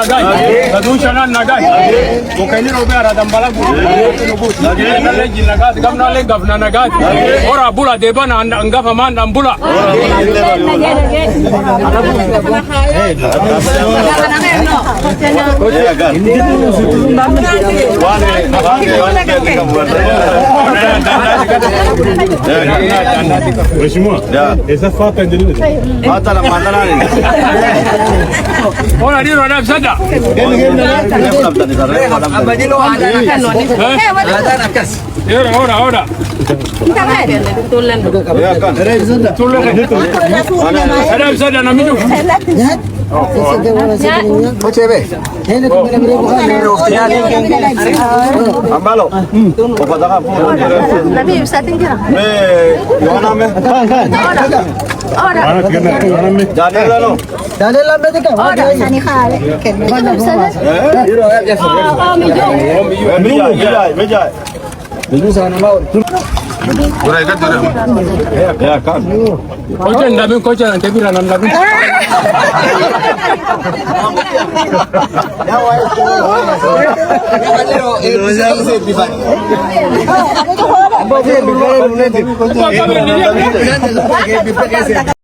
nagai. Kadun shanan nagai. Bukaini robe aradam bala guru. Nale jinagat gamna le gavna nagai. Ora bula debana anggafa man ambula. Mheshimiwa, esa fata ndio fata na mandala ni. Ona dilo na msada. Abadilo ada kan wani. Ada na kas. Ora. Tulen. Ya kan. Ada msada na mimi. Pochebe. Ambalo. Ufadaka. Nabi usatin kira. Yohana me. Ora tigana me. Janela no. Janela me tika. Ora sani khale. Meja. Dulu sana mau. Ora ikat tu. Ya kan. Kocha ndabi kocha na tebira na ndabi. Ya